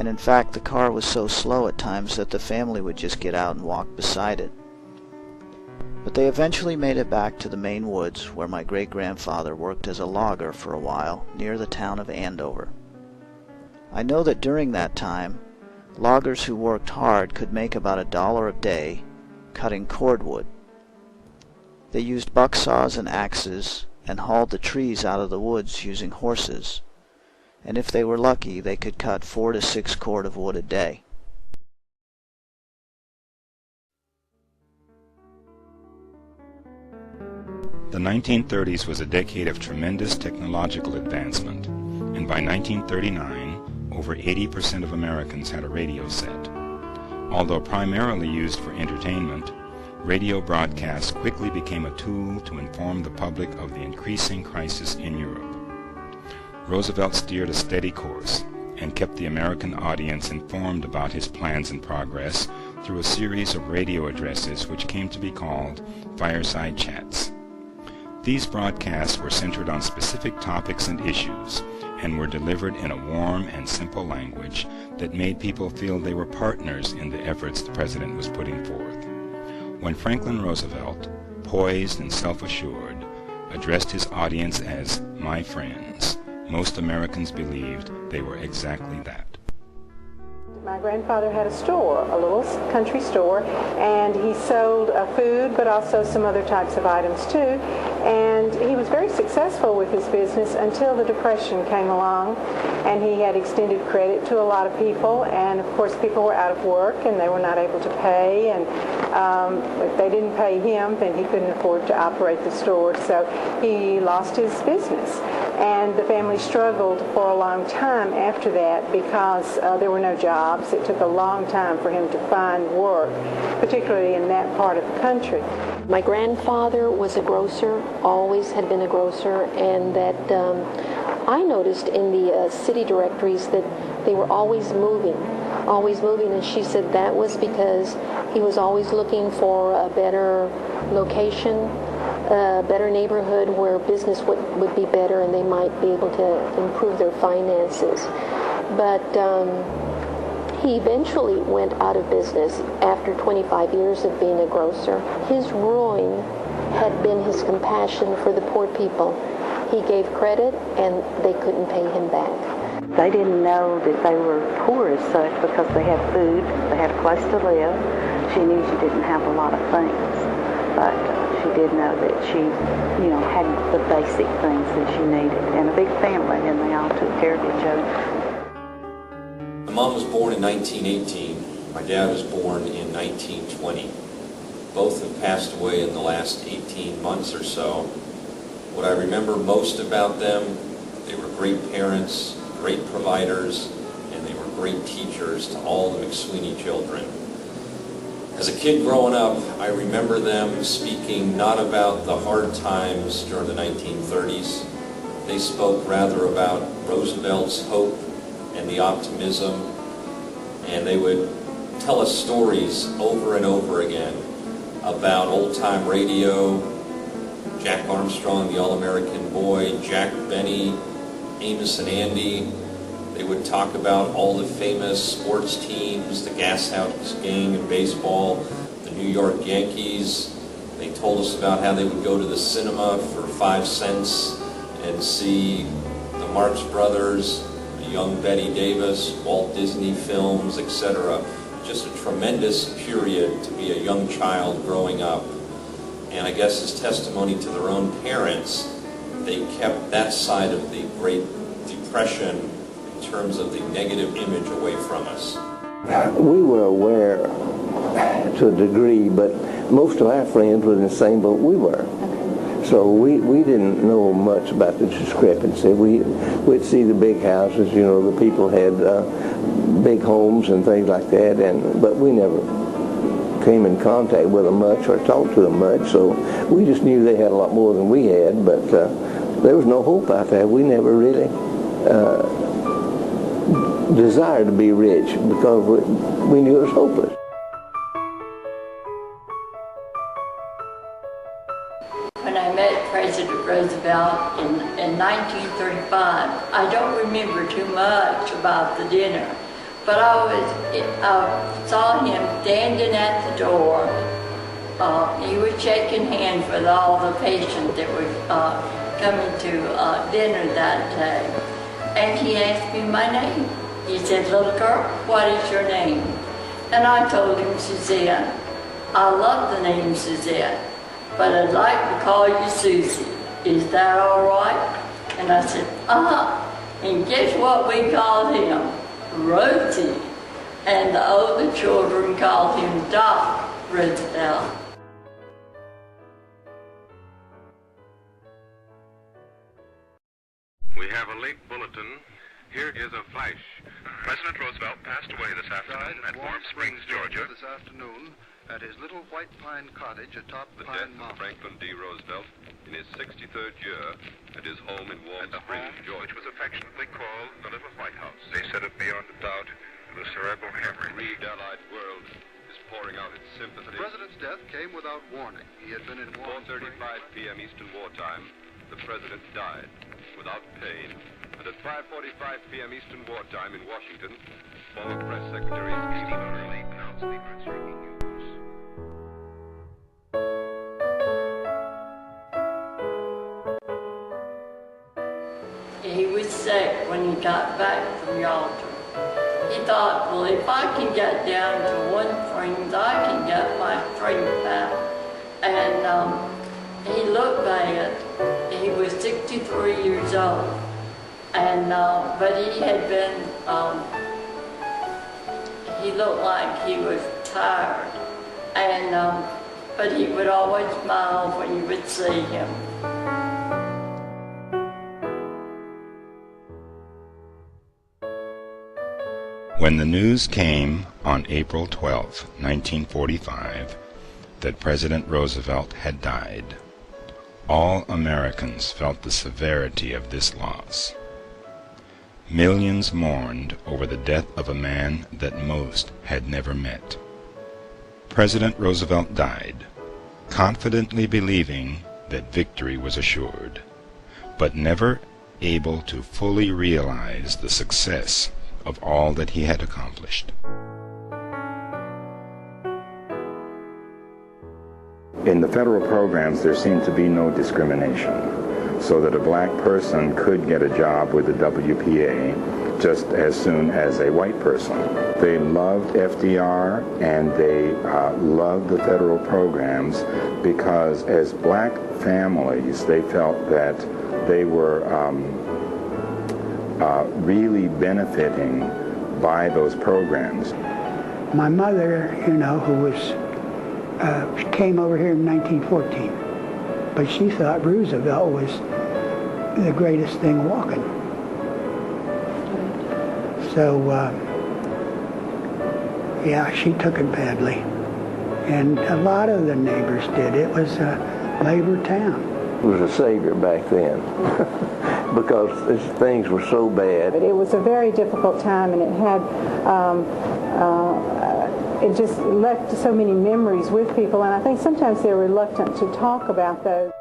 and in fact the car was so slow at times that the family would just get out and walk beside it. But they eventually made it back to the Maine woods, where my great-grandfather worked as a logger for a while near the town of Andover. I know that during that time, loggers who worked hard could make about $1 a day cutting cordwood. They used bucksaws and axes and hauled the trees out of the woods using horses, and if they were lucky they could cut 4 to 6 cord of wood a day. The 1930s was a decade of tremendous technological advancement, and by 1939, over 80% of Americans had a radio set. Although primarily used for entertainment, radio broadcasts quickly became a tool to inform the public of the increasing crisis in Europe. Roosevelt steered a steady course and kept the American audience informed about his plans and progress through a series of radio addresses which came to be called fireside chats. These broadcasts were centered on specific topics and issues and were delivered in a warm and simple language that made people feel they were partners in the efforts the president was putting forth. When Franklin Roosevelt, poised and self-assured, addressed his audience as "my friends," most Americans believed they were exactly that. My grandfather had a store, a little country store, and he sold food, but also some other types of items too. And he was very successful with his business until the Depression came along, and he had extended credit to a lot of people, and of course people were out of work and they were not able to pay, and if they didn't pay him, then he couldn't afford to operate the store, so he lost his business. And the family struggled for a long time after that because there were no jobs. It took a long time for him to find work, particularly in that part of the country. My grandfather was a grocer, always had been a grocer, and that I noticed in the city directories that they were always moving, and she said that was because he was always looking for a better location, a better neighborhood where business would be better and they might be able to improve their finances. But he eventually went out of business after 25 years of being a grocer. His ruin had been his compassion for the poor people. He gave credit and they couldn't pay him back. They didn't know that they were poor as such because they had food, they had a place to live. She knew she didn't have a lot of things, but she did know that she, had the basic things that she needed, and a big family, and they all took care of each other. My mom was born in 1918. My dad was born in 1920. Both have passed away in the last 18 months or so. What I remember most about them, they were great parents, great providers, and they were great teachers to all the McSweeney children. As a kid growing up, I remember them speaking not about the hard times during the 1930s. They spoke rather about Roosevelt's hope and the optimism, and they would tell us stories over and over again about old-time radio, Jack Armstrong, the All-American Boy, Jack Benny, Amos and Andy. They would talk about all the famous sports teams, the Gas House Gang in baseball, the New York Yankees. They told us about how they would go to the cinema for 5 cents and see the Marx Brothers, the young Betty Davis, Walt Disney films, etc. Just a tremendous period to be a young child growing up. And I guess as testimony to their own parents, they kept that side of the Great Depression in terms of the negative image away from us. We were aware to a degree, but most of our friends were in the same boat we were. So we didn't know much about the discrepancy. We'd see the big houses, the people had big homes and things like that, but we never came in contact with them much or talked to them much, so we just knew they had a lot more than we had, but there was no hope out there. We never really desired to be rich because we knew it was hopeless. When I met President Roosevelt in 1935, I don't remember too much about the dinner, But I saw him standing at the door. He was shaking hands with all the patients that were coming to dinner that day. And he asked me my name. He said, "Little girl, what is your name?" And I told him Suzette. I love the name Suzette, but I'd like to call you Susie. Is that all right? And I said, And guess what we called him? Rosie. And the older children called him Doc Roosevelt. We have a late bulletin. Here is a flash. President Roosevelt passed away this afternoon at Warm Springs, Georgia. This afternoon at his little white pine cottage atop The Pine death Mountain. of Franklin D. Roosevelt in his 63rd year at his home in Warm Springs, Georgia, which was affectionately called the Little White House. They said it beyond a doubt it was cerebral hemorrhage. The grieved Allied world is pouring out its sympathy. The president's death came without warning. He had been in Warm Springs. 4:35 p.m. Eastern Wartime, the president died without pain. And at 5:45 p.m. Eastern Wartime in Washington, former Press Secretary Steve Early announced the earth-shaking news. He was sick when he got back from Yalta. He thought, well, if I can get down to Warm Springs, I can get my strength back. And he looked bad. He was 63 years old. And but he had been, he looked like he was tired. And but he would always smile when you would see him. When the news came on April 12, 1945, that President Roosevelt had died, all Americans felt the severity of this loss. Millions mourned over the death of a man that most had never met. President Roosevelt died, confidently believing that victory was assured, but never able to fully realize the success of all that he had accomplished. In the federal programs, there seemed to be no discrimination, so that a black person could get a job with the WPA just as soon as a white person. They loved FDR and they loved the federal programs because as black families, they felt that they were really benefiting by those programs. My mother, you know, who was came over here in 1914, but she thought Roosevelt was the greatest thing walking. So, yeah, she took it badly. And a lot of the neighbors did. It was a labor town. It was a savior back then because things were so bad. But it was a very difficult time, and it had it just left so many memories with people, and I think sometimes they're reluctant to talk about those.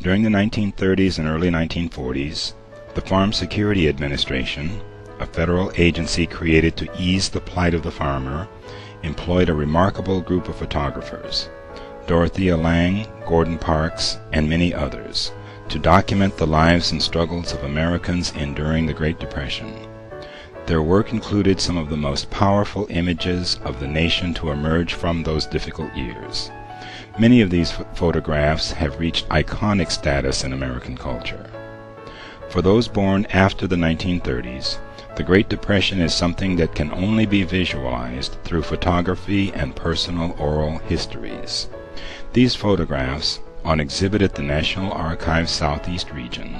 During the 1930s and early 1940s, the Farm Security Administration, a federal agency created to ease the plight of the farmer, employed a remarkable group of photographers, Dorothea Lange, Gordon Parks, and many others, to document the lives and struggles of Americans enduring the Great Depression. Their work included some of the most powerful images of the nation to emerge from those difficult years. Many of these photographs have reached iconic status in American culture. For those born after the 1930s, the Great Depression is something that can only be visualized through photography and personal oral histories. These photographs, on exhibit at the National Archives Southeast region,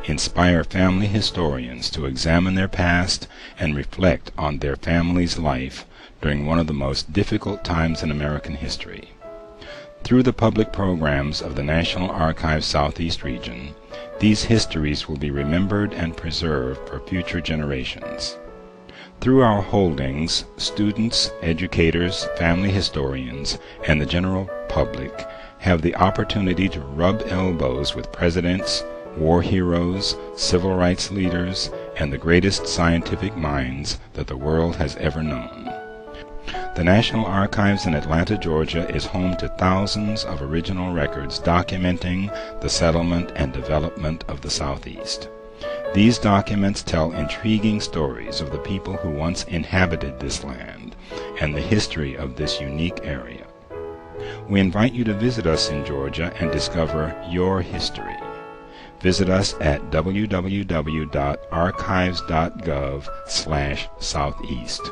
inspire family historians to examine their past and reflect on their family's life during one of the most difficult times in American history. Through the public programs of the National Archives Southeast region, these histories will be remembered and preserved for future generations. Through our holdings, students, educators, family historians, and the general public have the opportunity to rub elbows with presidents, war heroes, civil rights leaders, and the greatest scientific minds that the world has ever known. The National Archives in Atlanta, Georgia is home to thousands of original records documenting the settlement and development of the Southeast. These documents tell intriguing stories of the people who once inhabited this land and the history of this unique area. We invite you to visit us in Georgia and discover your history. Visit us at www.archives.gov/southeast.